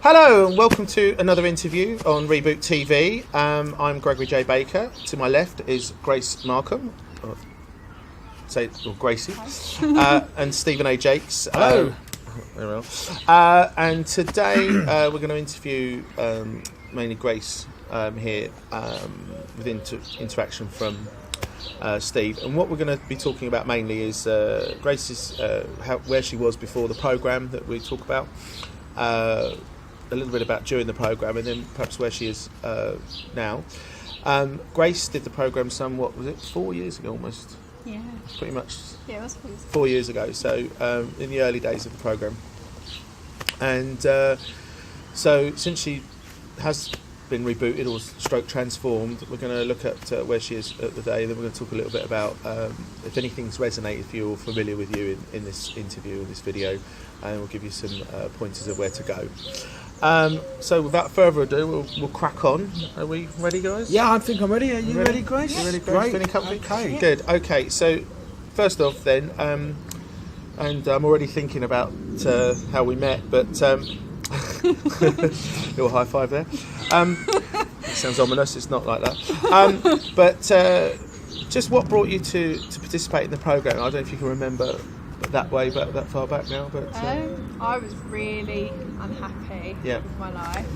Hello and welcome to another interview on Reboot TV. I'm Gregory J. Baker. To my left is Grace Markham, or Gracie, and Stephen A. Jakes. Hello. And today we're going to interview mainly Grace here with interaction from Steve. And what we're going to be talking about mainly is Grace's where she was before the programme that we talk about. A little bit about during the programme, and then perhaps where she is now. Grace did the programme somewhat, was it 4 years ago almost? Yeah. Pretty much. Yeah, it was 4 years ago. So in the early days of the programme. And so since she has been rebooted or stroke transformed, we're going to look at where she is at the day. Then we're going to talk a little bit about if anything's resonated with you or familiar with you in this interview, in this video, and we'll give you some pointers of where to go. So without further ado, we'll crack on. Are we ready, guys? Yeah, I think I'm ready. Are you ready, Grace? You ready, Grace? Great. Feeling comfy? Okay. Good. Okay, so first off then, and I'm already thinking about how we met, but little high five there. It sounds ominous, it's not like that. But just what brought you to participate in the programme? I don't know if you can remember that way, but that far back now. But I was really unhappy with my life,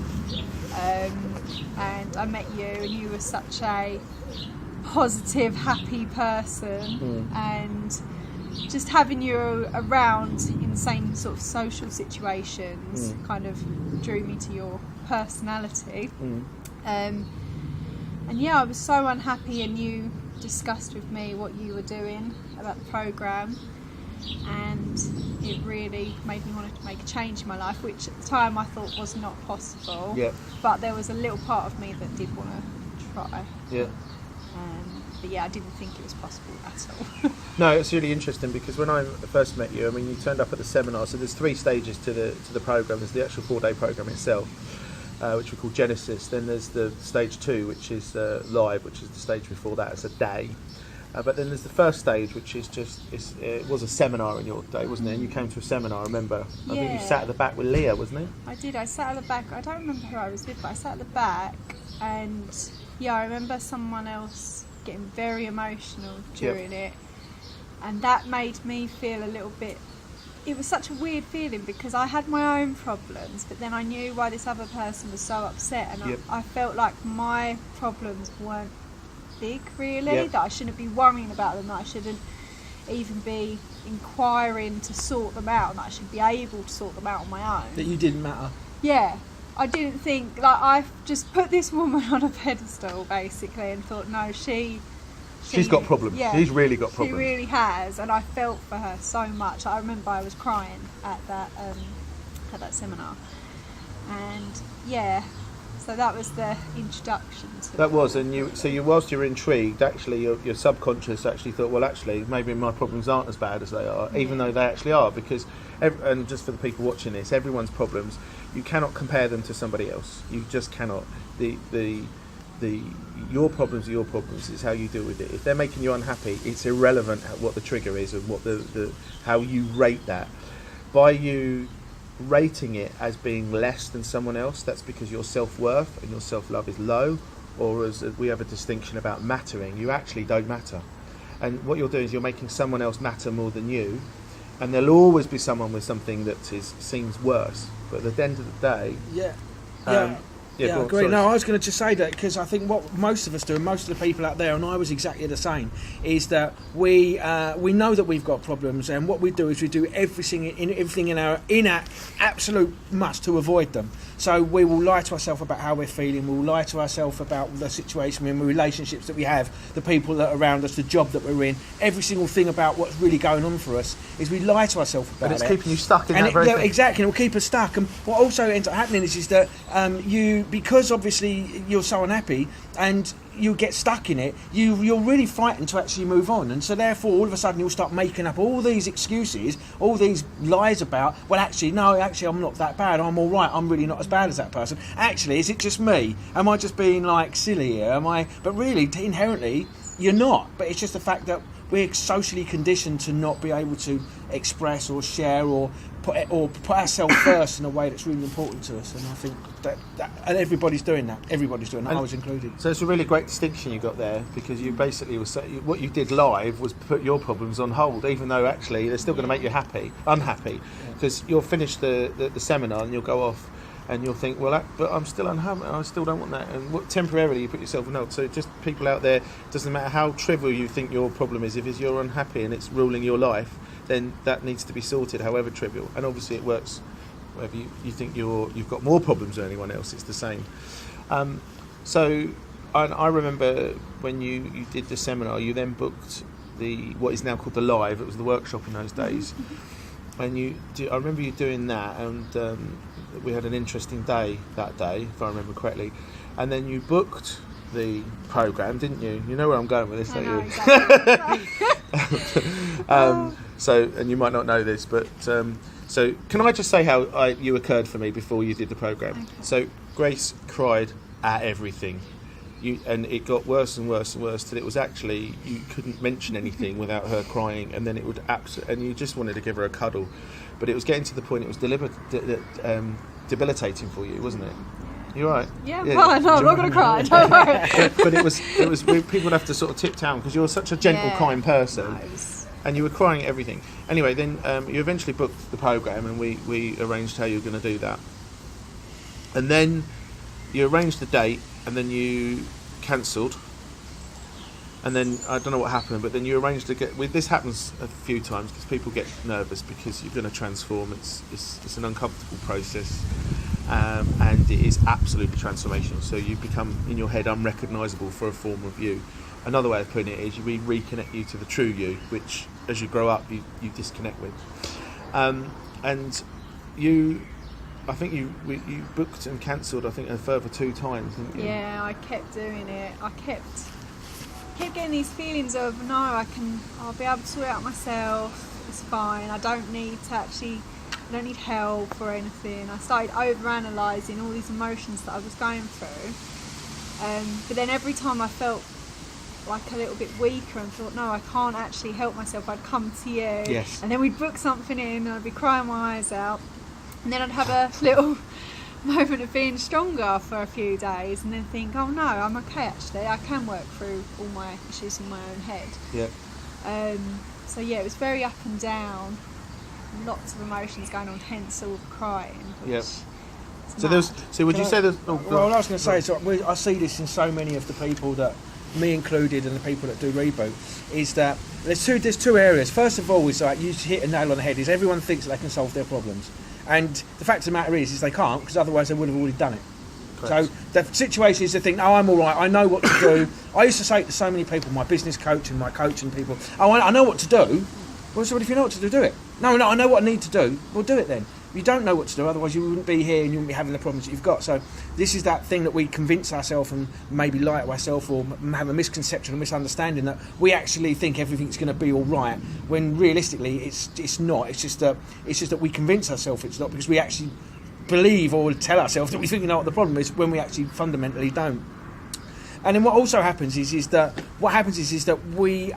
and I met you, and you were such a positive, happy person, and just having you around in the same sort of social situations kind of drew me to your personality. And yeah, I was so unhappy, and you discussed with me what you were doing about the programme, and it really made me want to make a change in my life, which at the time I thought was not possible. But there was a little part of me that did want to try. But yeah, I didn't think it was possible at all. No, it's really interesting because when I first met you, I mean, you turned up at the seminar. So there's 3 stages to the programme. There's the actual 4-day programme itself, which we call Genesis. Then there's the stage 2, which is live, which is the stage before that. It's a day. But then there's the first stage, which is it was a seminar in your day, wasn't it? And you came to a seminar, I remember. I think you sat at the back with Leah, wasn't it? I did. I sat at the back. I don't remember who I was with, but I sat at the back. And yeah, I remember someone else getting very emotional during it. And that made me feel a little bit... It was such a weird feeling because I had my own problems, but then I knew why this other person was so upset. And I felt like my problems weren't big, really, that I shouldn't be worrying about them, that I shouldn't even be inquiring to sort them out, and that I should be able to sort them out on my own. That you didn't matter. Yeah. I didn't think, like, I just put this woman on a pedestal, basically, and thought, no, she's got problems. Yeah, she's really got problems. She really has, and I felt for her so much. I remember I was crying at that seminar, and yeah, so that was the introduction to that was, and whilst you're intrigued, actually your subconscious actually thought, well, actually maybe my problems aren't as bad as they are, even though they actually are, because and just for the people watching this, everyone's problems, you cannot compare them to somebody else. You just cannot. Your problems are your problems. It's how you deal with it. If they're making you unhappy, it's irrelevant what the trigger is and what how you rate that. By you rating it as being less than someone else, that's because your self-worth and your self-love is low, or as we have a distinction about mattering, you actually don't matter. And what you're doing is you're making someone else matter more than you, and there'll always be someone with something that seems worse. But at the end of the day... Yeah, I agree. No, I was going to just say that because I think what most of us do, and most of the people out there, and I was exactly the same, is that we know that we've got problems, and what we do is we do everything in our absolute must to avoid them. So we will lie to ourselves about how we're feeling. We will lie to ourselves about the situation and the relationships that we have, the people that are around us, the job that we're in. Every single thing about what's really going on for us is we lie to ourselves about it. And it's keeping you stuck in that very thing. Exactly, and it will keep us stuck. And what also ends up happening is that because obviously you're so unhappy and you get stuck in it, you're really frightened to actually move on, and so therefore all of a sudden you'll start making up all these excuses, all these lies about, well actually I'm not that bad, I'm alright, I'm really not as bad as that person. Actually, is it just me? Am I just being like silly here? But really, inherently, you're not. But it's just the fact that we're socially conditioned to not be able to express or share or put ourselves first in a way that's really important to us. And I think that and everybody's doing that. I was included. So it's a really great distinction you got there, because you basically what you did live was put your problems on hold, even though actually they're still going to make you unhappy, because you'll finish the seminar and you'll go off and you'll think, well, but I'm still unhappy, I still don't want that, and temporarily you put yourself on hold. So just people out there, doesn't matter how trivial you think your problem is, if you're unhappy and it's ruling your life, then that needs to be sorted, however trivial. And obviously it works whether you think you've got more problems than anyone else, it's the same. So I remember when you did the seminar, you then booked what is now called the Live. It was the workshop in those days. And I remember you doing that, and we had an interesting day that day, if I remember correctly. And then you booked the programme, didn't you? You know where I'm going with this, don't you? Exactly. So, and you might not know this, but so can I just say how you occurred for me before you did the programme? Okay. So Grace cried at everything. And it got worse and worse and worse till it was actually you couldn't mention anything without her crying, and then it would and you just wanted to give her a cuddle, but it was getting to the point it was debilitating for you, wasn't it? You're right. Yeah, well, no, I'm not going to cry. Don't worry. But it was people would have to sort of tip down because you're such a gentle, kind person. Nice. And you were crying at everything. Anyway, then you eventually booked the programme, and we arranged how you were going to do that. And then you arranged the date, and then you cancelled. And then I don't know what happened, but then you arranged to get. This happens a few times because people get nervous because you're going to transform. It's an uncomfortable process, and it is absolutely transformational. So you become in your head unrecognisable for a form of you. Another way of putting it is we reconnect you to the true you, which as you grow up you disconnect with. And you, I think you booked and cancelled I think a further 2 times, didn't you? Yeah, I kept doing it. I kept getting these feelings of no, I'll be able to sort it out myself. It's fine. I don't need help or anything. I started over-analysing all these emotions that I was going through. But then every time I felt like a little bit weaker and thought, no, I can't actually help myself, I'd come to you. Yes. And then we'd book something in and I'd be crying my eyes out. And then I'd have a little moment of being stronger for a few days and then think, oh no, I'm okay actually. I can work through all my issues in my own head. Yeah. So yeah, it was very up and down. Lots of emotions going on, hence all the crying. Yeah. So would you say there's... Well, I was going to say, I see this in so many of the people that, me included, and the people that do Reboot, is that there's two areas. First of all, is like you hit a nail on the head, is everyone thinks they can solve their problems. And the fact of the matter is they can't, because otherwise they would have already done it. Correct. So the situation is to think, no, I'm all right, I know what to do. I used to say to so many people, my business coach and my coaching people, I know what to do. Well, so if you know what to do, do it. No, I know what I need to do. Well, do it then. If you don't know what to do, otherwise you wouldn't be here and you wouldn't be having the problems that you've got. So this is that thing that we convince ourselves and maybe lie to ourselves or have a misconception or misunderstanding that we actually think everything's going to be all right, when realistically it's not. It's just that we convince ourselves it's not, because we actually believe or tell ourselves that we think we know what the problem is when we actually fundamentally don't. And then what also happens is that we,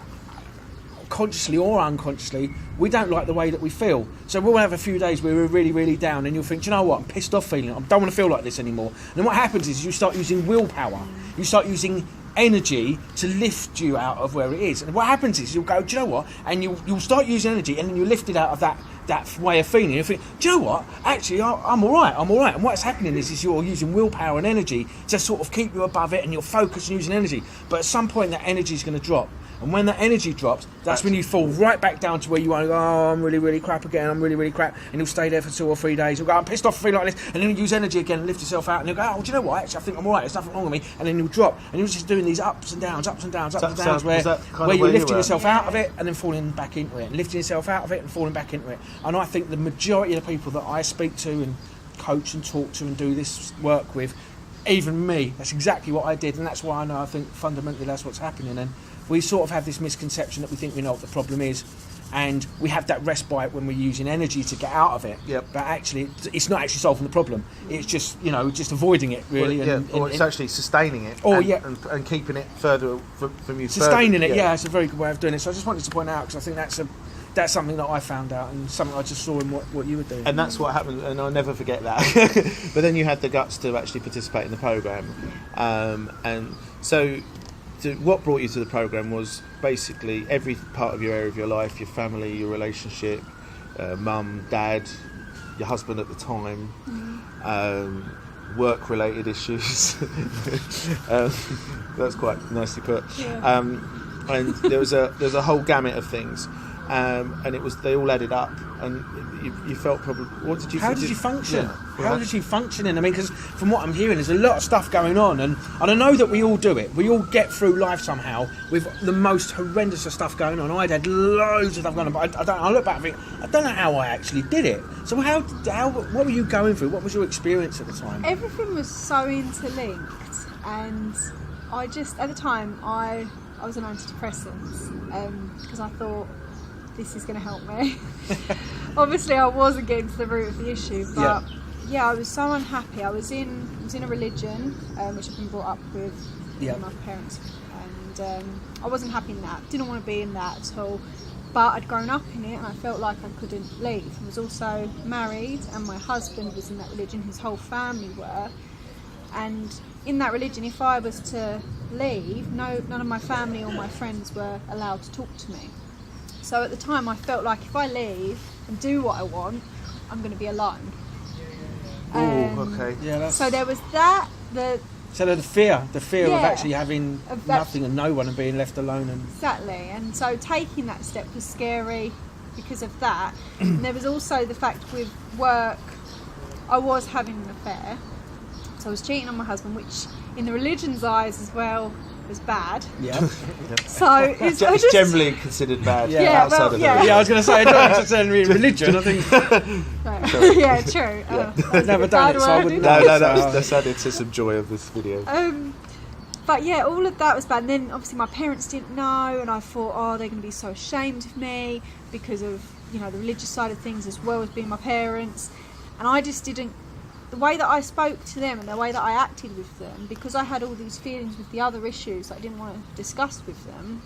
consciously or unconsciously, we don't like the way that we feel. So we'll have a few days where we're really, really down, and you'll think, do you know what, I'm pissed off feeling, I don't want to feel like this anymore. And then what happens is you start using willpower, you start using energy to lift you out of where it is. And what happens is you'll go, do you know what, and you'll start using energy, and then you lift it out of that way of feeling. You think, do you know what, actually I'm all right. And what's happening is you're using willpower and energy to sort of keep you above it, and you're focused on using energy. But at some point that energy is going to drop. And when that energy drops, that's when you fall right back down to where you want to go, oh, I'm really, really crap again, I'm really, really crap. And you'll stay there for 2 or 3 days. You'll go, I'm pissed off, feeling like this. And then you use energy again and lift yourself out. And you'll go, oh, do you know what? Actually, I think I'm all right. There's nothing wrong with me. And then you'll drop. And you're just doing these ups and downs, where you're lifting yourself out of it and then falling back into it. And lifting yourself out of it and falling back into it. And I think the majority of the people that I speak to and coach and talk to and do this work with, even me, that's exactly what I did. And that's why I think fundamentally that's what's happening. And we sort of have this misconception that we think we know what the problem is, and we have that respite when we're using energy to get out of it. Yep. But actually, it's not actually solving the problem. It's just just avoiding it really. Or it's actually sustaining it. And keeping it further from you. Sustaining it, it's a very good way of doing it. So I just wanted to point out because I think that's something that I found out and something I just saw in what you were doing. And that's what happened, and I'll never forget that. But then you had the guts to actually participate in the programme. And so what brought you to the programme was basically every part of your area of your life, your family, your relationship, mum, dad, your husband at the time, work-related issues. That's quite nicely put. Yeah. And there was a whole gamut of things. And they all added up, and you felt probably. What did you? How did you function? Yeah. How did you function in? I mean, because from what I'm hearing, there's a lot of stuff going on, and I know that we all do it. We all get through life somehow with the most horrendous of stuff going on. I'd had loads of stuff going on, but I look back and think I don't know how I actually did it. So what were you going through? What was your experience at the time? Everything was so interlinked, and I just at the time I was on antidepressants because I thought, this is going to help me. Obviously, I wasn't getting to the root of the issue, but I was so unhappy. I was in a religion which I've been brought up with my parents, and I wasn't happy in that. Didn't want to be in that at all. But I'd grown up in it, and I felt like I couldn't leave. I was also married, and my husband was in that religion. His whole family were, and in that religion, if I was to leave, none of my family or my friends were allowed to talk to me. So at the time I felt like if I leave and do what I want, I'm going to be alone. Okay. Yeah, so there was that. The fear of actually having nothing and no one and being left alone. Exactly. And so taking that step was scary because of that. And there was also the fact with work, I was having an affair. So I was cheating on my husband, which in the religion's eyes as well was bad. Yeah. So it's generally considered bad. Yeah, outside of I was going to say, not necessarily religion, I think. Yeah, true. I've never done it, so I wouldn't know. No, that's added to some joy of this video. But yeah, all of that was bad. And then obviously my parents didn't know, and I thought, they're going to be so ashamed of me because of the religious side of things as well as being my parents. And I just didn't. The way that I spoke to them and the way that I acted with them, because I had all these feelings with the other issues that I didn't want to discuss with them,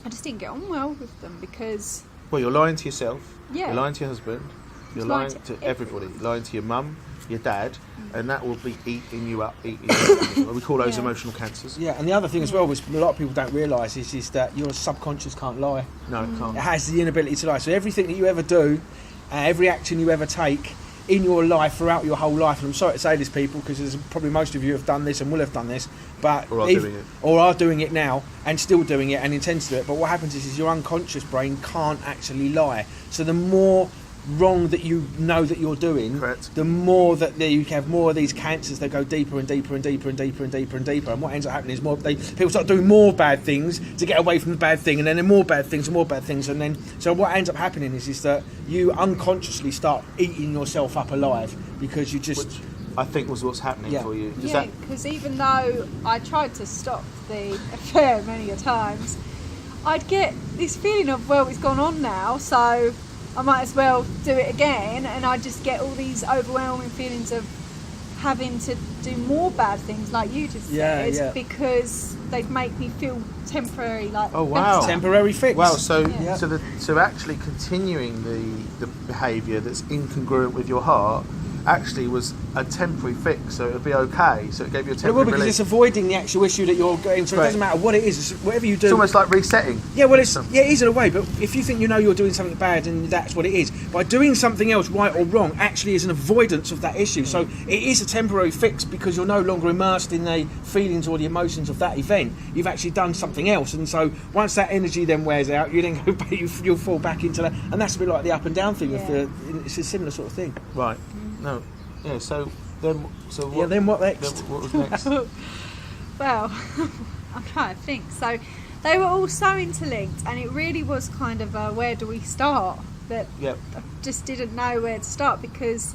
I just didn't get on well with them because... Well, you're lying to yourself, you're lying to your husband, you're lying to everybody, you're lying to your mum, your dad, and that will be eating you up. We call those emotional cancers. Yeah, and the other thing as well, which a lot of people don't realise, is that your subconscious can't lie. No, it can't. It has the inability to lie. So everything that you ever do, every action you ever take, in your life throughout your whole life, and I'm sorry to say this, people, because there's probably most of you have done this and will have done this, but are doing it now and still doing it and intend to do it. But what happens is your unconscious brain can't actually lie. So the more wrong that you know that you're doing, correct, the more that you have more of these cancers that go deeper and deeper and deeper and deeper and deeper and deeper. And what ends up happening is people start doing more bad things to get away from the bad thing, and then more bad things and more bad things, and then so what ends up happening is that you unconsciously start eating yourself up alive because you just. Which I think was what's happening for you. Because even though I tried to stop the affair many a times, I'd get this feeling of, well, it's gone on now, so I might as well do it again, and I just get all these overwhelming feelings of having to do more bad things, like you just said, because they make me feel temporary, better. Temporary fix. Wow, so actually continuing the behaviour that's incongruent with your heart actually was a temporary fix, so it'll be okay. So it gave you a temporary because it's avoiding the actual issue that you're going through. It doesn't matter what it is, whatever you do. It's almost like resetting. Yeah, well, it is in a way, but if you think you're doing something bad and that's what it is, by doing something else, right or wrong, actually is an avoidance of that issue. So it is a temporary fix because you're no longer immersed in the feelings or the emotions of that event. You've actually done something else, and so once that energy then wears out, you then you'll fall back into that, and that's a bit like the up and down thing. It's a similar sort of thing. Right. No. Yeah. So then what next? What was next? Well, I'm trying to think. So they were all so interlinked, and it really was kind of where do we start? That I just didn't know where to start, because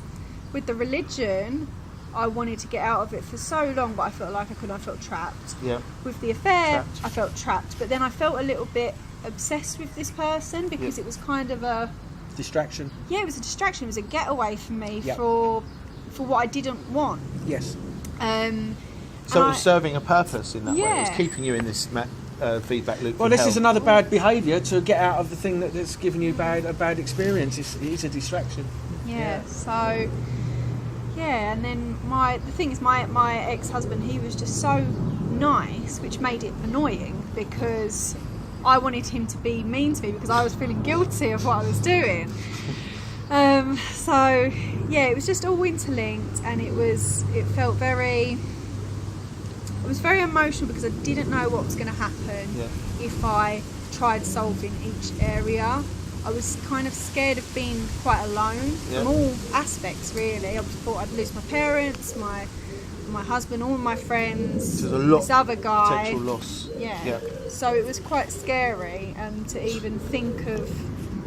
with the religion, I wanted to get out of it for so long, but I felt like I couldn't. I felt trapped. Yeah. With the affair, I felt trapped, but then I felt a little bit obsessed with this person because it was kind of a distraction. Yeah, it was a distraction. It was a getaway for me Yep. for what I didn't want. Yes. So it was serving a purpose in that way. It was Yeah. keeping you in this feedback loop. Well, this is another bad behaviour to get out of the thing that's given you a bad experience. It's a distraction. Yeah. So yeah, and then the thing is, my ex-husband, he was just so nice, which made it annoying because I wanted him to be mean to me because I was feeling guilty of what I was doing. So yeah, it was just all interlinked, and it was very emotional because I didn't know what was going to happen if I tried solving each area. I was kind of scared of being quite alone from all aspects, really. I thought I'd lose my parents, my husband, all my friends, this other guy. Potential loss. Yeah. So it was quite scary, and to even think of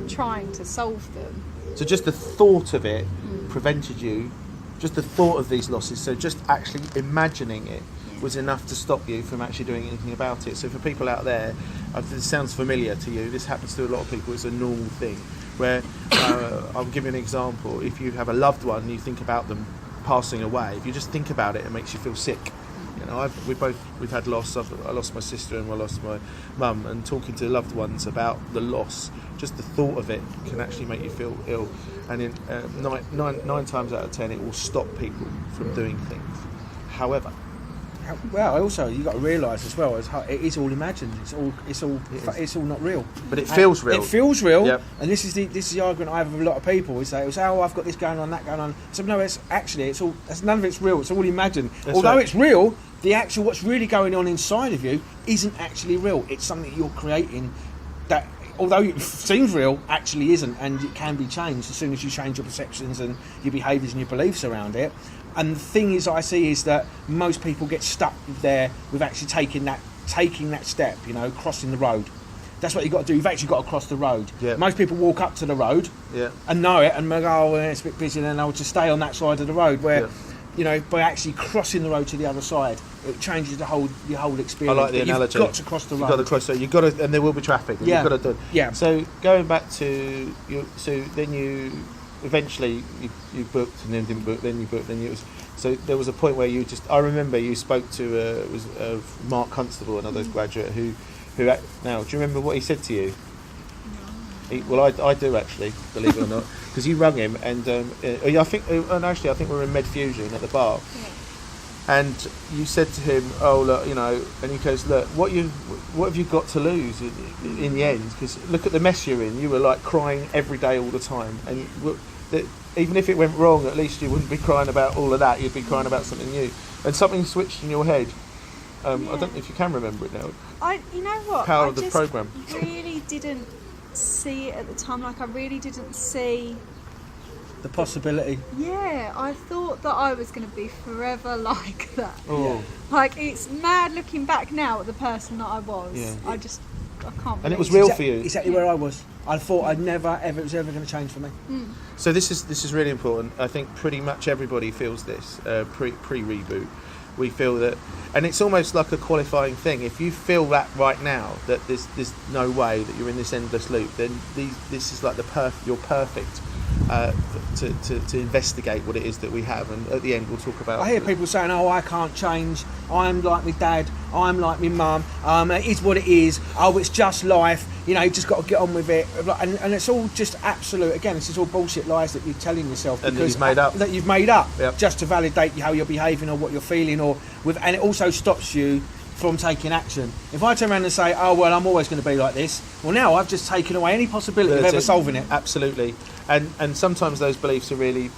trying to solve them. So just the thought of it prevented you, just the thought of these losses, so just actually imagining it was enough to stop you from actually doing anything about it. So for people out there, if this sounds familiar to you, this happens to a lot of people, it's a normal thing, where I'll give you an example. If you have a loved one and you think about them passing away, if you just think about it, it makes you feel sick. You know, we've had loss. I lost my sister and I lost my mum, and talking to loved ones about the loss, just the thought of it can actually make you feel ill. And in 9 times out of 10, it will stop people from doing things. However, well, also you've got to realise as well, it is all imagined. It's all not real. But it feels real. It feels real. Yep. And this is the argument I have with a lot of people. Is they say, "Oh, I've got this going on, that going on." So no, it's all. None of it's real. It's all imagined. Although it's real, what's really going on inside of you isn't actually real. It's something you're creating that, although it seems real, actually isn't, and it can be changed as soon as you change your perceptions and your behaviours and your beliefs around it. And the thing is, I see is that most people get stuck there with actually taking that step, crossing the road. That's what you've got to do. You've actually got to cross the road. Yeah. Most people walk up to the road and know it and go, oh, it's a bit busy, and then I'll just stay on that side of the road where, by actually crossing the road to the other side, it changes your whole experience. I like the analogy. You've got to cross the road. You've got to cross the road. You've got to, and there will be traffic. And you've got to do it. Yeah. So going back to you, so then you eventually you booked and then didn't book, then you booked, then it was. So there was a point where I remember you spoke to Mark Constable, another graduate who now, do you remember what he said to you? No. I do actually, believe it or not, because you rung him and I think we were in Medfusion at the bar, and you said to him, "Oh look, and he goes, look, what have you got to lose in the end? Because look at the mess you're in. You were like crying every day, all the time, and even if it went wrong, at least you wouldn't be crying about all of that. You'd be crying about something new, and something switched in your head." I don't know if you can remember it now. You know what? Power of the programme. I really didn't see it at the time. Like, I really didn't see the possibility. Yeah, I thought that I was going to be forever like that. Oh. Like, it's mad looking back now at the person that I was. Yeah. I can't. And it was real for you. Exactly where I was. I thought it was ever going to change for me. So this is really important. I think pretty much everybody feels this pre-reboot. We feel that, and it's almost like a qualifying thing. If you feel that right now, that there's no way that you're in this endless loop, then this is like you're perfect to investigate what it is that we have. And at the end, we'll talk about. I hear people saying, "Oh, I can't change. I'm like my dad. I'm like my mum. It is what it is. Oh, it's just life. You just got to get on with it." And it's all just absolute. Again, this is all bullshit lies that you're telling yourself and that you've made up yep. just to validate how you're behaving or what you're feeling, and it also stops you from taking action. If I turn around and say, "Oh well, I'm always going to be like this," well, now I've just taken away any possibility of ever solving it. Absolutely, and sometimes those beliefs are really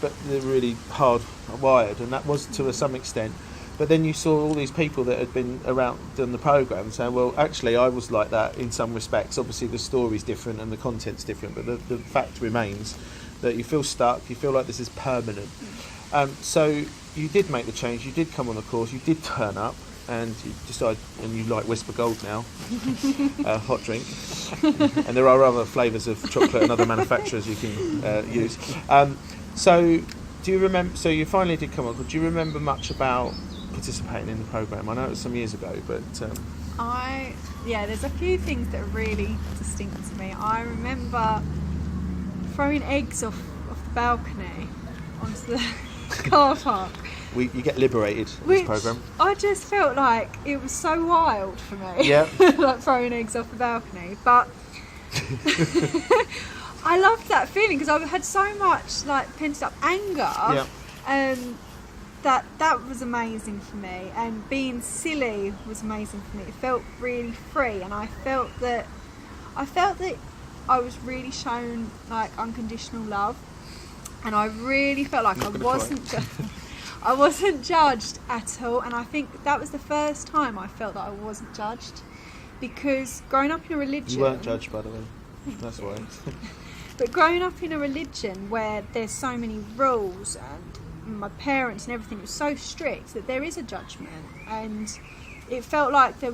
hardwired, and that was to some extent. But then you saw all these people that had been around on the programme saying, well, actually, I was like that in some respects. Obviously, the story's different and the content's different, but the fact remains that you feel stuck, you feel like this is permanent. So you did make the change, you did come on the course, you did turn up, and you decided, and you like Whisper Gold now, hot drink. And there are other flavours of chocolate and other manufacturers you can use. So do you remember, so you finally did come on, do you remember much about participating in the programme? I know it was some years ago, but There's a few things that are really distinct to me. I remember throwing eggs off the balcony onto the car park. You get liberated in this programme. I just felt like it was so wild for me. Yeah. Like throwing eggs off the balcony. But I loved that feeling because I had so much like pent up anger. Yeah. That was amazing for me, and being silly was amazing for me. It felt really free, and I felt that I was really shown like unconditional love, and I really felt like I wasn't judged at all. And I think that was the first time I felt that I wasn't judged, because growing up in a religion, you weren't judged, by the way. That's why. But growing up in a religion where there's so many rules and my parents and everything was so strict that there is a judgment, and it felt like I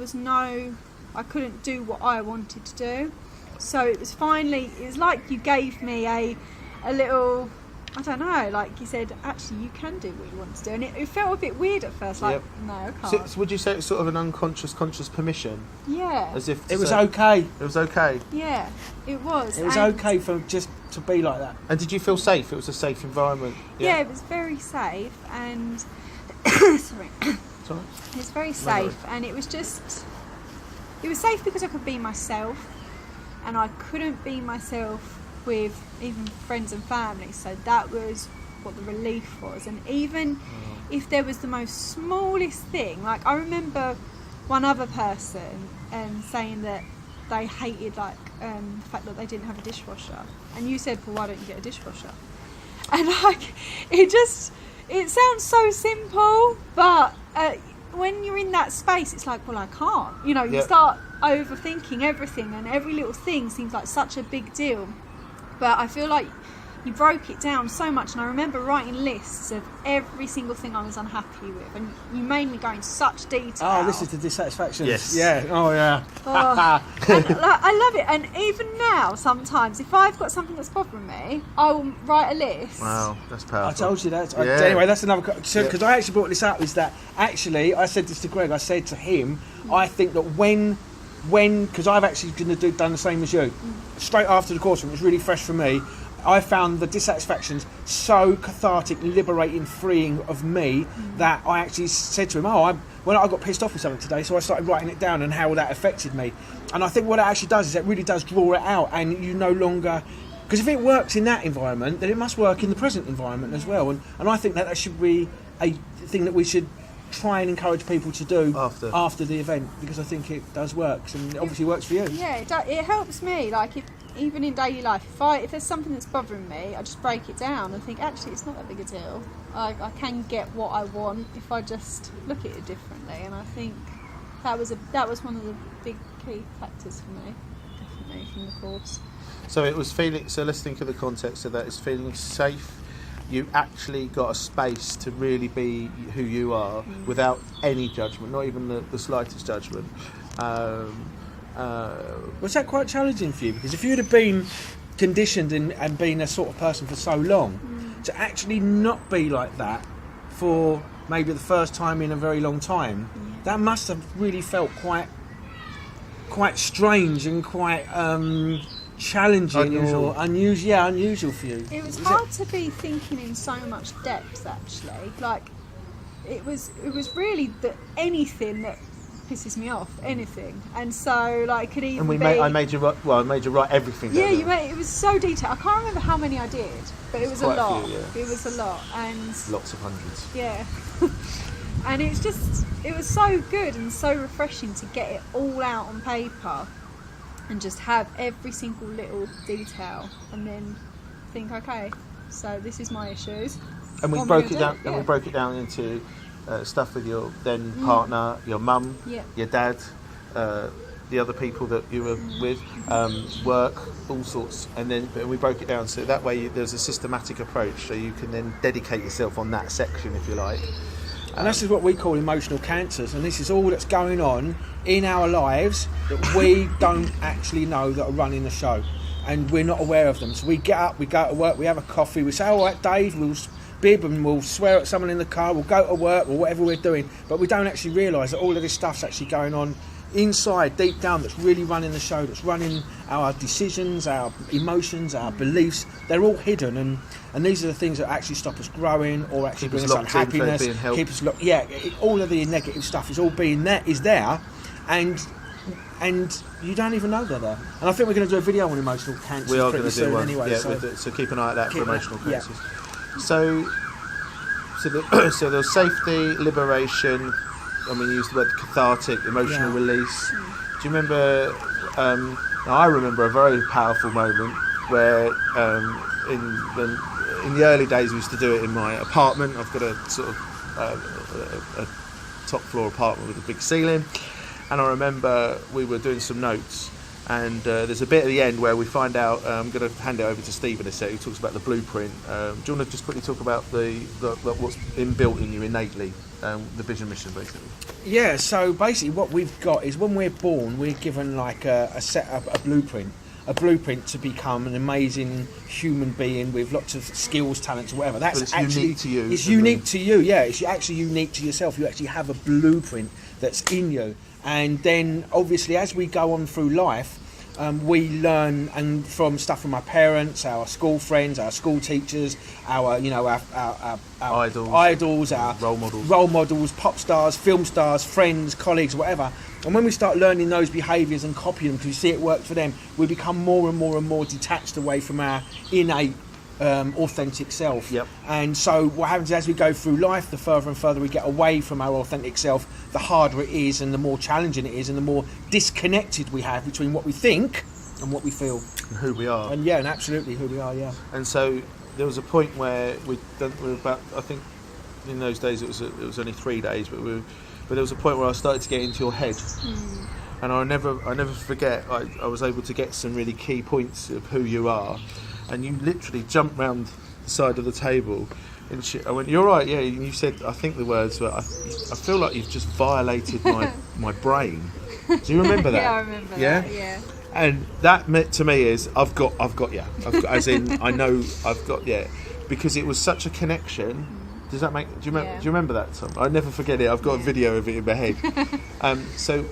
couldn't do what I wanted to do. So it was like you gave me a little, I don't know, like you said, actually you can do what you want to do, and it felt a bit weird at first, like, no, I can't. So would you say it's sort of an unconscious, conscious permission? Yeah. As if it was okay. It was okay. Yeah, it was. It was okay for just to be like that. And did you feel safe? It was a safe environment? Yeah, it was very safe, and sorry. Sorry? It was very safe, and it was safe because I could be myself, and I couldn't be myself with even friends and family, so that was what the relief was. And even if there was the most smallest thing, like I remember one other person saying that they hated the fact that they didn't have a dishwasher, and you said, well, why don't you get a dishwasher? And like it sounds so simple, but when you're in that space, it's like, well, I can't, you start overthinking everything, and every little thing seems like such a big deal. But I feel like you broke it down so much, and I remember writing lists of every single thing I was unhappy with, and you made me go into such detail. Oh, this is the dissatisfaction. Yes. Yeah. Oh, yeah. And, I love it. And even now, sometimes, if I've got something that's bothering me, I will write a list. Wow, that's powerful. I told you that. Yeah. Anyway, that's another... Because I actually brought this up, is that actually, I said this to Greg, I said to him, I think that when because I've actually done the same as you, straight after the course, it was really fresh for me, I found the dissatisfactions so cathartic, liberating, freeing of me that I actually said to him, I got pissed off with something today, so I started writing it down and how that affected me. And I think what it actually does is it really does draw it out, and you no longer... Because if it works in that environment, then it must work in the present environment as well. And I think that should be a thing that we should try and encourage people to do after the event, because I think it does work, and it obviously works for you. Yeah, it helps me. Like, even in daily life, if there's something that's bothering me, I just break it down and think, actually, it's not that big a deal. I can get what I want if I just look at it differently. And I think that was one of the big key factors for me, definitely, from the course. So it was feeling. So let's think of the context of that. It's feeling safe. You actually got a space to really be who you are without any judgment, not even the slightest judgment. Was that quite challenging for you? Because if you'd have been conditioned and been a sort of person for so long, to actually not be like that for maybe the first time in a very long time, that must have really felt quite strange and quite challenging or unusual for you. It was hard to be thinking in so much depth, actually. Like, it was really anything that pisses me off, anything. And so, like, could even I made you write everything down. Yeah, it was so detailed. I can't remember how many I did, but it was a lot. It was a lot, and lots of hundreds. Yeah. And it was so good and so refreshing to get it all out on paper and just have every single little detail, and then think, okay, so this is my issues. And we broke it down. And we broke it down into stuff with your then partner, your mum, your dad, the other people that you were with, work, all sorts. And then we broke it down so that way there's a systematic approach, so you can then dedicate yourself on that section, if you like. And this is what we call emotional cancers, and this is all that's going on in our lives that we don't actually know that are running the show, and we're not aware of them. So we get up, we go to work, we have a coffee, we say, all right, Dave, we'll bib and we'll swear at someone in the car, we'll go to work or whatever we're doing, but we don't actually realise that all of this stuff's actually going on inside, deep down, that's really running the show, that's running our decisions, our emotions, our beliefs. They're all hidden, and these are the things that actually stop us growing or actually bring us unhappiness, keep us locked. Yeah, all of the negative stuff is all is there, and you don't even know they're there. And I think we're going to do a video on emotional cancers. We are going to do one anyway. Yeah, so keep an eye out that for emotional cancers. Yeah. So there's safety, liberation. I mean, you used the word cathartic, emotional release. Do you remember? I remember a very powerful moment where in the early days we used to do it in my apartment. I've got a sort of a top floor apartment with a big ceiling, and I remember we were doing some notes, and there's a bit at the end where we find out. I'm going to hand it over to Steve in a sec. Who talks about the blueprint. Do you want to just quickly talk about the what's inbuilt in you innately? The vision mission, basically. Yeah, so basically what we've got is when we're born, we're given like a blueprint to become an amazing human being with lots of skills, talents, or whatever. That's actually unique to you. It's unique to you, yeah. It's actually unique to yourself. You actually have a blueprint that's in you. And then, obviously, as we go on through life, we learn and from stuff from our parents, our school friends, our school teachers, our idols, our role models, pop stars, film stars, friends, colleagues, whatever. And when we start learning those behaviours and copying them because we see it works for them, we become more and more and more detached away from our innate authentic self. Yep. And so what happens as we go through life, the further and further we get away from our authentic self, the harder it is and the more challenging it is and the more disconnected we have between what we think and what we feel. And who we are. And and absolutely who we are, yeah. And so there was a point where we were about, I think in those days it was only 3 days, but there was a point where I started to get into your head. And I never forget, I was able to get some really key points of who you are. And you literally jumped round the side of the table and I went, "You're right, yeah." And you said, I think the words were, "I feel like you've just violated my brain." Do you remember that? Yeah, I remember that, yeah. And that meant to me is, I've got you. As in, I know I've got, because it was such a connection. Does that make, do you remember that, Tom? I never forget it. I've got a video of it in my head. So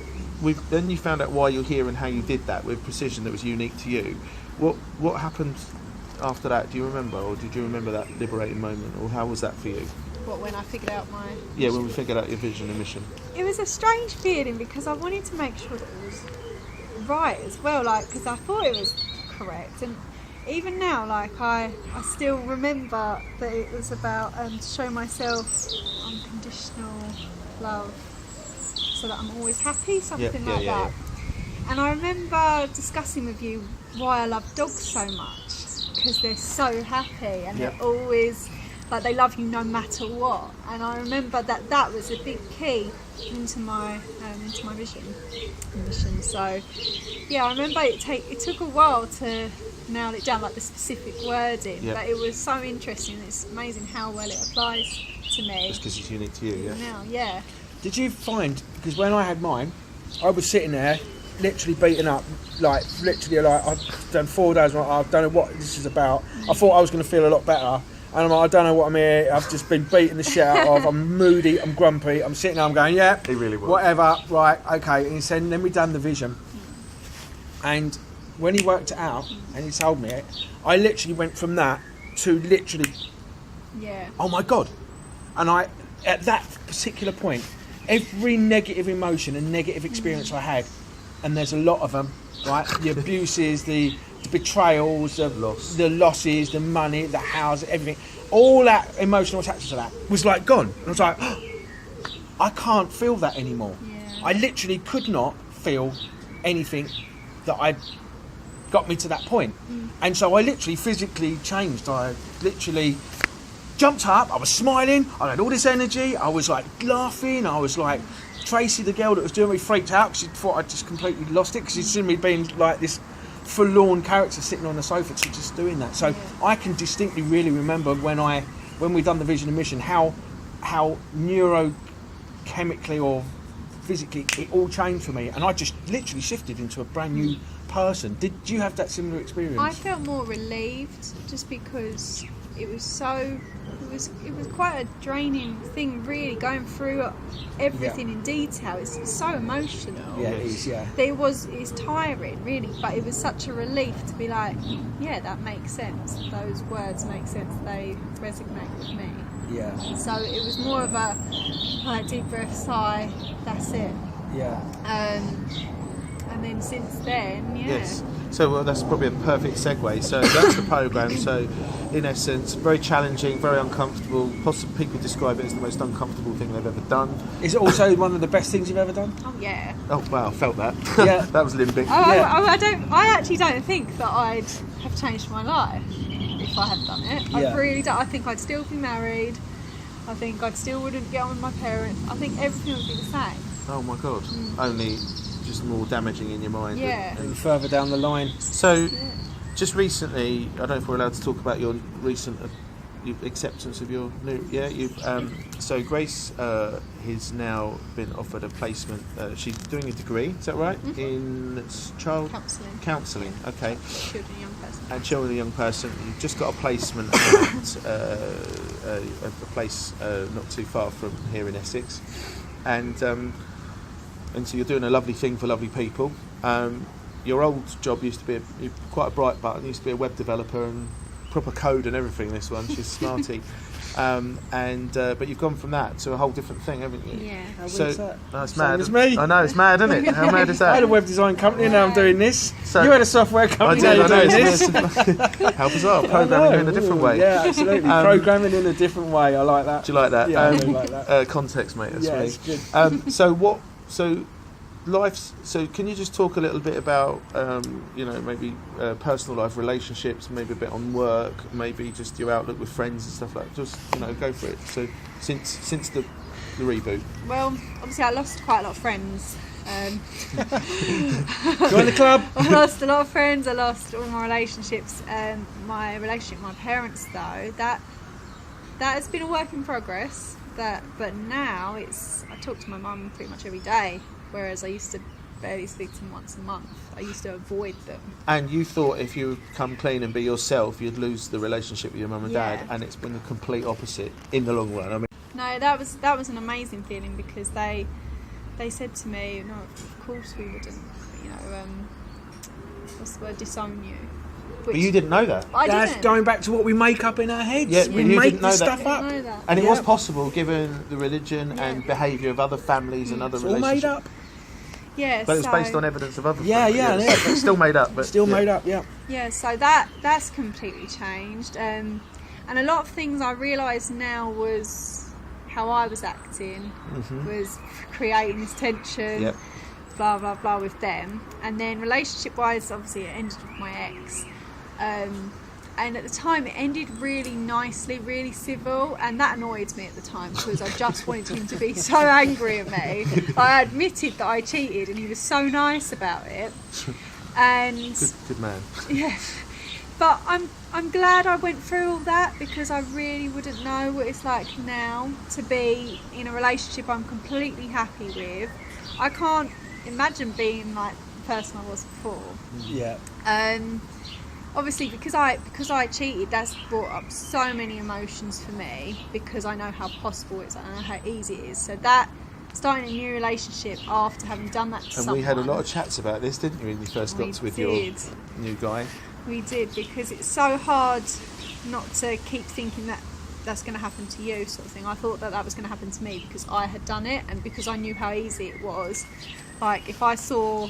then you found out why you're here and how you did that with precision that was unique to you. What happened after that? Do you remember, or did you remember that liberating moment, or how was that for you? What, when I figured out my... Yeah, when we figured out your vision and mission. It was a strange feeling because I wanted to make sure that it was right as well, because I thought it was correct. And even now, I still remember that it was about to show myself unconditional love so that I'm always happy, something like that. And I remember discussing with you why I love dogs so much, because they're so happy and they're always, they love you no matter what. And I remember that was a big key into my vision and mission. So I remember it took a while to nail it down, the specific wording, but it was so interesting. It's amazing how well it applies to me. Just because it's unique to you, Now, Did you find, because when I had mine, I was sitting there literally beaten up, I've done 4 days, I don't know what this is about. I thought I was going to feel a lot better, and I'm like, I don't know what I'm here, I've just been beaten the shit out of, I'm moody, I'm grumpy, I'm sitting there, I'm going, he really was. Whatever, right, okay. And he said, and then we done the vision, and when he worked it out and he told me it, I literally went from that to literally, oh my God. And I, at that particular point, every negative emotion and negative experience I had, and there's a lot of them, right? The abuses, the betrayals, the losses, the money, the house, everything, all that emotional attachment to that was gone. And I was like, oh, I can't feel that anymore. I literally could not feel anything that got me to that point. And so I literally physically changed. I literally jumped up, I was smiling, I had all this energy, I was laughing, I was Tracy, the girl that was doing me, freaked out because she thought I'd just completely lost it because she'd seen me being this forlorn character sitting on the sofa, to just doing that. So I can distinctly really remember when we done the vision and mission, how neurochemically or physically it all changed for me, and I just literally shifted into a brand new person. Did you have that similar experience? I felt more relieved just because it was quite a draining thing, really, going through everything in detail. It's so emotional. Yeah, it is. Yeah, it's tiring, really, but it was such a relief to be like, yeah, that makes sense. Those words make sense. They resonate with me. Yeah. So it was more of a deep breath, sigh. That's it. Yeah. And then since then, yeah. Yes. So that's probably a perfect segue. So that's the programme. So in essence, very challenging, very uncomfortable. Possibly people describe it as the most uncomfortable thing they've ever done. Is it also one of the best things you've ever done? Oh yeah. Oh wow, I felt that. Yeah. That was limbic. I actually don't think that I'd have changed my life if I had done it. Yeah. I really don't. I think I'd still be married. I think I still wouldn't get on with my parents. I think everything would be the same. Oh my god. Only just more damaging in your mind. Yeah. And further down the line. So, just recently, I don't know if we're allowed to talk about your recent acceptance of your new. Yeah, so Grace has now been offered a placement. She's doing a degree. Is that right? Mm-hmm. In child counselling. Okay. Children and young person. And children and young person. You've just got a placement at a place not too far from here in Essex, and so you're doing a lovely thing for lovely people. Your old job used to be you're quite a bright button. Used to be a web developer and proper code and everything. This one, she's smarty, but you've gone from that to a whole different thing, haven't you? Yeah. How So weird's that? that's Same mad. as me. I know it's mad, isn't it? How mad is I had a that? web design company and now I'm doing this. So- you had a software company, now you're doing this. Help us out, programming in a different way. Yeah, absolutely. Programming in a different way. I like that. Do you like that? Yeah, I do like that. Context, mate. That's Yeah, me. it's good. So can you just talk a little bit about maybe personal life, relationships, maybe a bit on work, maybe just your outlook with friends and stuff like that. Just go for it. So since the reboot. Well, obviously I lost quite a lot of friends. Join the club. I lost a lot of friends. I lost all my relationships. My relationship with my parents, though, that has been a work in progress. But now I talk to my mum pretty much every day, whereas I used to barely speak to them once a month. I used to avoid them. And you thought if you come clean and be yourself, you'd lose the relationship with your mum and dad, and it's been the complete opposite in the long run. I mean, no, that was an amazing feeling because they said to me, no, of course we wouldn't, what's the word, disown you. But you didn't know that. That's going back to what we make up in our heads. Yeah, we you make didn't know this that. stuff up. And it was possible given the religion and behaviour of other families and other It's all relationships. made up. Yeah, But it was based on evidence of other Yeah. It's still made up. But Still made up, yeah. Yeah, so that's completely changed. And a lot of things I realise now was how I was acting, was creating this tension, blah, blah, blah with them. And then relationship-wise, obviously it ended with my ex. And at the time it ended really nicely, really civil, and that annoyed me at the time because I just wanted him to be so angry at me. I admitted that I cheated and he was so nice about it. And good man. Yeah. But I'm glad I went through all that because I really wouldn't know what it's like now to be in a relationship I'm completely happy with. I can't imagine being like the person I was before. Yeah. Obviously, because I cheated, that's brought up so many emotions for me because I know how possible it is, I know how easy it is. So that starting a new relationship after having done that to someone. And we had a lot of chats about this, didn't you, when you first got with your new guy? We did, because it's so hard not to keep thinking that that's going to happen to you, sort of thing. I thought that was going to happen to me because I had done it and because I knew how easy it was. Like, if I saw,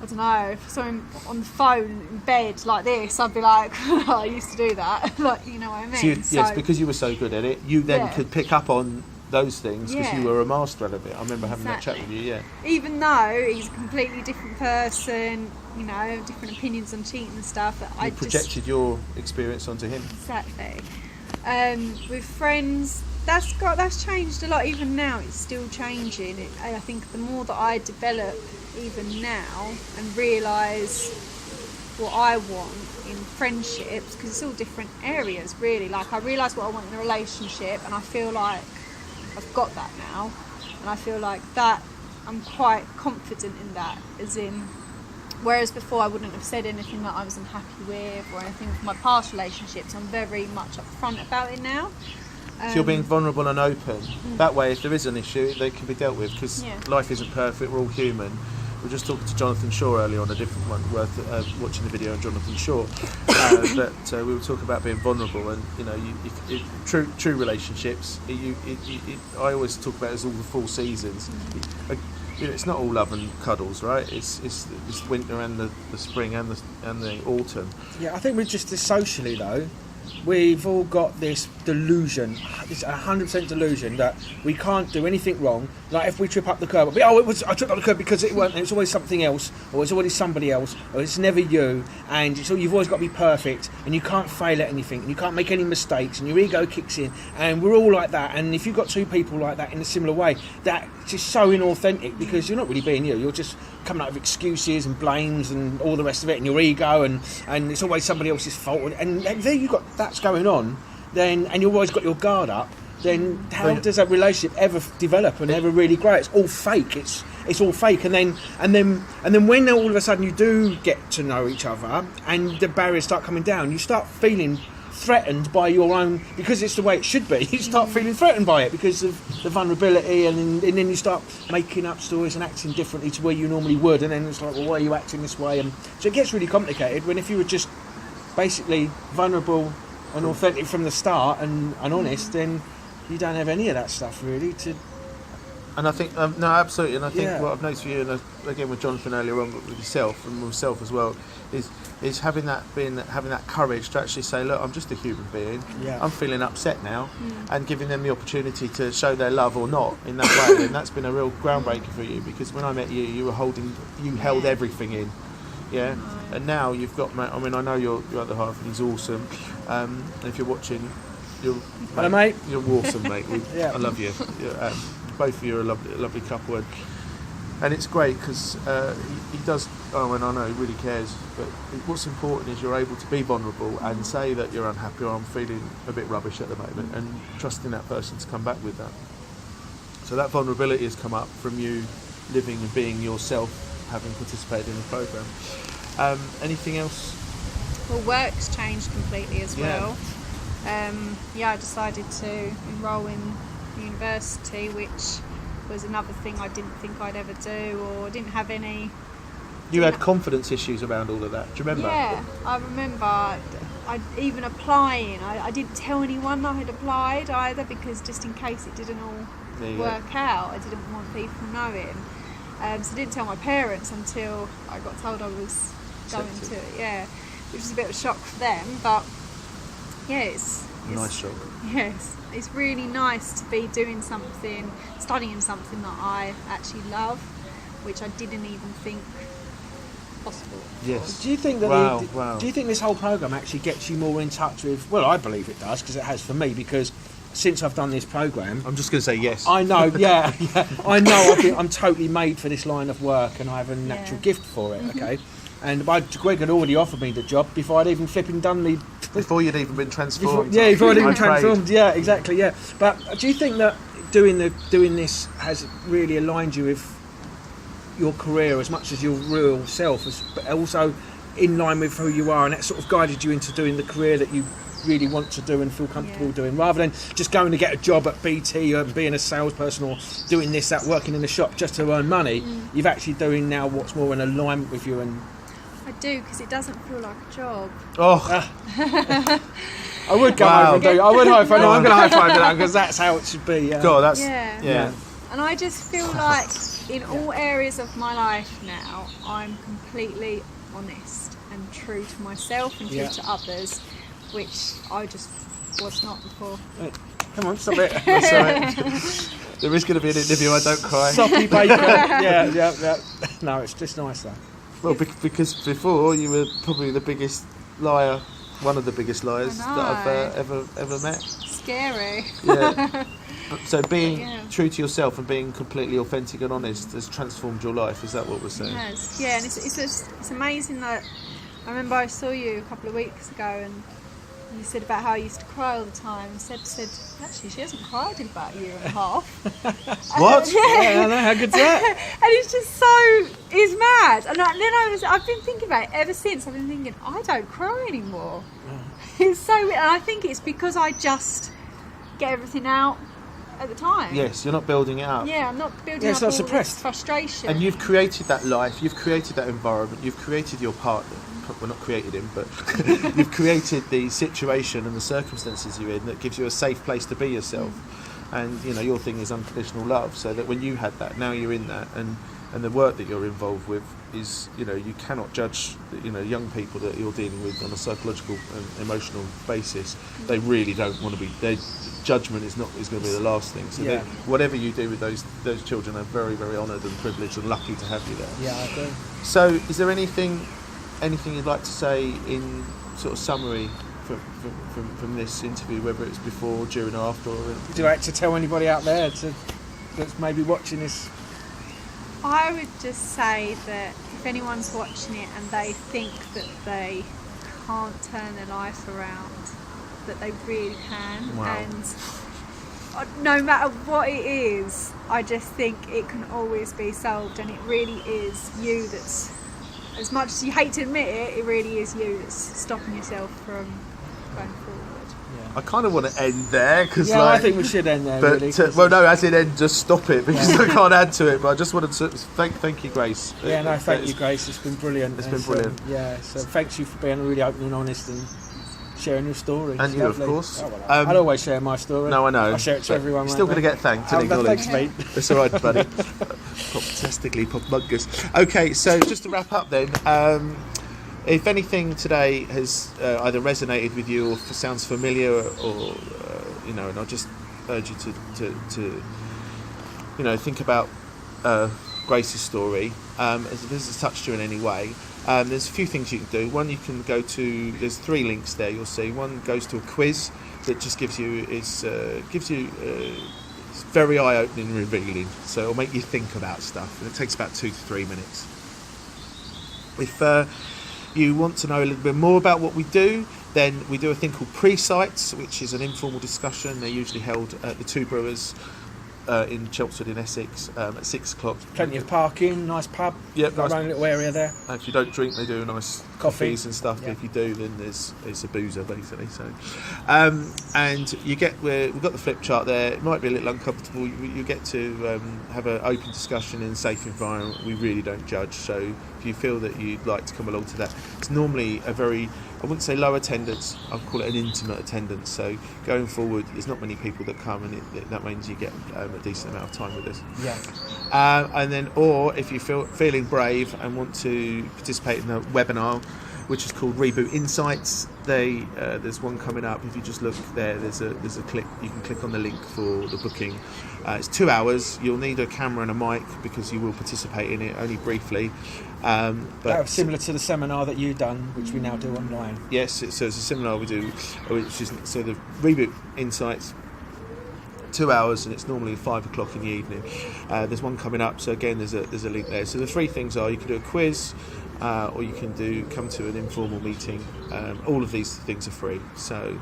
I don't know, if I saw him on the phone in bed like this, I'd be like, oh, I used to do that. Like, you know what I mean? So yes, because you were so good at it, you then could pick up on those things because you were a master of it. I remember having that chat with you, Even though he's a completely different person, different opinions on cheating and stuff. You projected your experience onto him. Exactly. With friends, that's changed a lot. Even now, it's still changing. I think the more that I develop, even now, and realise what I want in friendships, because it's all different areas, really. Like, I realise what I want in a relationship, and I feel like I've got that now, and I feel like that I'm quite confident in that, as in Whereas before I wouldn't have said anything that I was unhappy with or anything with my past relationships. I'm very much upfront about it now. So you're being vulnerable and open. That way, if there is an issue, they can be dealt with, because life isn't perfect, we're all human. We were just talking to Jonathan Shaw earlier on a different one, worth watching the video on Jonathan Shaw. But we were talking about being vulnerable, and you know, true relationships. I always talk about it as all the 4 seasons. You know, it's not all love and cuddles, right? It's winter and the spring and the autumn. Yeah, I think we're just socially though. We've all got this delusion, this 100% delusion that we can't do anything wrong. Like if we trip up the curb, I tripped up the curb because it weren't. It's always something else, or it's always somebody else, or it's never you. And you've always got to be perfect, and you can't fail at anything, and you can't make any mistakes, and your ego kicks in. And we're all like that. And if you've got 2 people like that in a similar way, that's just so inauthentic, because you're not really being you. You're just coming up with excuses and blames and all the rest of it, and your ego, and it's always somebody else's fault. And there you've got that's going on, then, and you've always got your guard up. Then how does that relationship ever develop and ever really grow? It's all fake. It's all fake. And then when all of a sudden you do get to know each other and the barriers start coming down, you start feeling threatened by your own, because it's the way it should be. You start feeling threatened by it because of the vulnerability, and then you start making up stories and acting differently to where you normally would. And then it's like, well, why are you acting this way? And so it gets really complicated. When if you were just basically vulnerable and authentic from the start and honest, then you don't have any of that stuff really to. And I think no, absolutely. And I think what I've noticed for you, and again with Jonathan earlier on, but with yourself and myself as well, is having that courage to actually say, look, I'm just a human being. Yeah. I'm feeling upset now, and giving them the opportunity to show their love or not in that way. And that's been a real groundbreaker for you, because when I met you, you held everything in. Yeah, and now you've got. I mean, I know your other half, and he's awesome. And if you're watching, hello, mate. You're awesome, mate. I love you. Both of you are a lovely couple, and it's great because he does. Oh, and I know he really cares. But what's important is you're able to be vulnerable and say that you're unhappy, or I'm feeling a bit rubbish at the moment, and trusting that person to come back with that. So that vulnerability has come up from you living and being yourself, having participated in the programme. Anything else? Well, work's changed completely as well. I decided to enrol in university, which was another thing I didn't think I'd ever do, or didn't have any. You had confidence issues around all of that. Do you remember? Yeah, I remember. Even applying, I didn't tell anyone that I had applied either, because just in case it didn't all work out, I didn't want people knowing. So I didn't tell my parents until I got told I was going to it. Yeah, which was a bit of a shock for them, but it's nice shock. Yes, it's really nice to be doing something, studying something that I actually love, which I didn't even think possible. Yes. Do you think that? Do you think this whole program actually gets you more in touch with? Well, I believe it does, because it has for me. Because since I've done this program, I'm just going to say yes. I know, yeah. I know. I'm totally made for this line of work, and I have a natural gift for it. Okay. And Greg had already offered me the job before I'd even flipping done the. Before you'd even been transformed. Before I'd even transformed. Yeah, exactly. Yeah. But do you think that doing this has really aligned you with your career as much as your real self, but also in line with who you are, and that sort of guided you into doing the career that you really want to do and feel comfortable doing, rather than just going to get a job at BT or being a salesperson or doing this, that, working in a shop just to earn money? You're actually doing now what's more in alignment with you. And I do, because it doesn't feel like a job. I would go over and do it. I would high five. No, I'm going to high five now, because that's how it should be. God, that's And I just feel like in all areas of my life now, I'm completely honest and true to myself and true to others, which I just was not before. Come on, stop it. There is going to be an interview, I don't cry. Soppy bacon. Yeah. No, it's just nice though. Well, because before you were probably the biggest liar, one of the biggest liars that I've ever met. Scary. Yeah. So being true to yourself and being completely authentic and honest has transformed your life. Is that what we're saying? Yes. Yeah, and it's amazing that I remember I saw you a couple of weeks ago, and you said about how I used to cry all the time. And Seb said, actually, she hasn't cried in about a year and a half. What? Yeah, I know, how good's that? And it's just it's mad. And I've been thinking about it ever since. I've been thinking, I don't cry anymore. It's so weird. And I think it's because I just get everything out at the time. Yes, you're not building it up. Yeah, I'm not building up it's not all suppressed. this frustration. And you've created that life, you've created that environment, you've created your partner. Well, not created him, but you've created the situation and the circumstances you're in that gives you a safe place to be yourself. And you know, your thing is unconditional love, so that when you had that, now you're in that, and the work that you're involved with is, you know, you cannot judge, you know, young people that you're dealing with on a psychological and emotional basis. They really don't want to be. Their judgment is going to be the last thing. So whatever you do with those children, are very, very honoured and privileged and lucky to have you there. Yeah, I agree. So, is there anything you'd like to say in sort of summary from this interview, whether it's before, during, or after? Would you like to tell anybody out there that's maybe watching this? I would just say that if anyone's watching it and they think that they can't turn their life around, that they really can. Wow. And no matter what it is, I just think it can always be solved, and it really is you that's, as much as you hate to admit it, it really is you that's stopping yourself from going forward. I kind of want to end there because, I think we should end there. But really, well, no, as in end, just stop it because I can't add to it. But I just wanted to thank you, Grace. Yeah, no, thank you, Grace. It's been brilliant. It's been brilliant. So thanks you for being really open and honest and sharing your story. And you, of course. I'd always share my story. No, I know. I share it to everyone. You're still going to get thanked and acknowledged. Thanks, mate. It's all right, buddy. Fantastically popmungus. Okay, so just to wrap up then. If anything today has either resonated with you or sounds familiar, or you know, and I'll just urge you to you know, think about Grace's story. As this has touched you in any way, there's a few things you can do. One, you can go to. There's 3 links there. You'll see. One goes to a quiz that just gives you it's very eye-opening and revealing. So it'll make you think about stuff, and it takes about 2 to 3 minutes. If you want to know a little bit more about what we do, then we do a thing called pre-sites, which is an informal discussion. They're usually held at the Two Brewers in Chelmsford in Essex at 6 o'clock. Plenty of parking, nice pub. Yep, got nice. our own little area there. If you don't drink, they do nice coffees and stuff. Yeah. But if you do, then it's a boozer basically. So, and you get we've got the flip chart there. It might be a little uncomfortable. You get to have an open discussion in a safe environment. We really don't judge. So if you feel that you'd like to come along to that, it's normally a very, I wouldn't say low attendance, I'd call it an intimate attendance. So going forward, there's not many people that come, and that means you get a decent amount of time with us. Yeah. And then, or if you're feeling brave and want to participate in a webinar, which is called Reboot Insights, there's one coming up. If you just look there, there's a click. You can click on the link for the booking. It's 2 hours. You'll need a camera and a mic because you will participate in it only briefly. But that was similar to the seminar that you've done, which we now do online. Yes, so it's a seminar we do, which is so the Reboot Insights. 2 hours, and it's normally 5 o'clock in the evening. There's one coming up, so again there's a link there. So the 3 things are: you can do a quiz, or you can come to an informal meeting. All of these things are free, so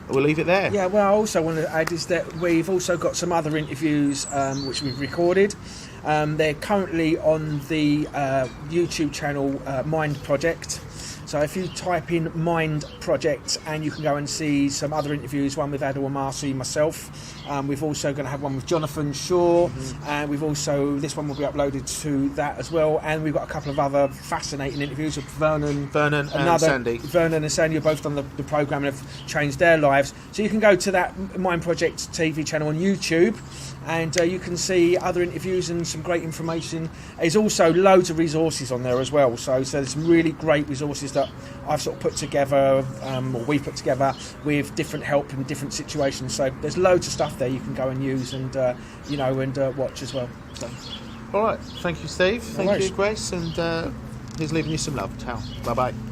we'll leave it there. Yeah, well, I also want to add is that we've also got some other interviews which we've recorded. They're currently on the YouTube channel Mind Project. So if you type in Mind Project, and you can go and see some other interviews, one with Adil Marcy, myself. We've also going to have one with Jonathan Shaw, and we've also, this one will be uploaded to that as well. And we've got a couple of other fascinating interviews with Vernon and Sandy. Vernon and Sandy are both on the programme and have changed their lives. So you can go to that Mind Project TV channel on YouTube, and you can see other interviews and some great information. There's also loads of resources on there as well. So there's some really great resources that I've sort of put together, or we put together with different help in different situations. So there's loads of stuff there you can go and use and watch as well. So. All right, thank you, Steve. Thank you, Grace, and here's leaving you some love. Ciao. Bye bye.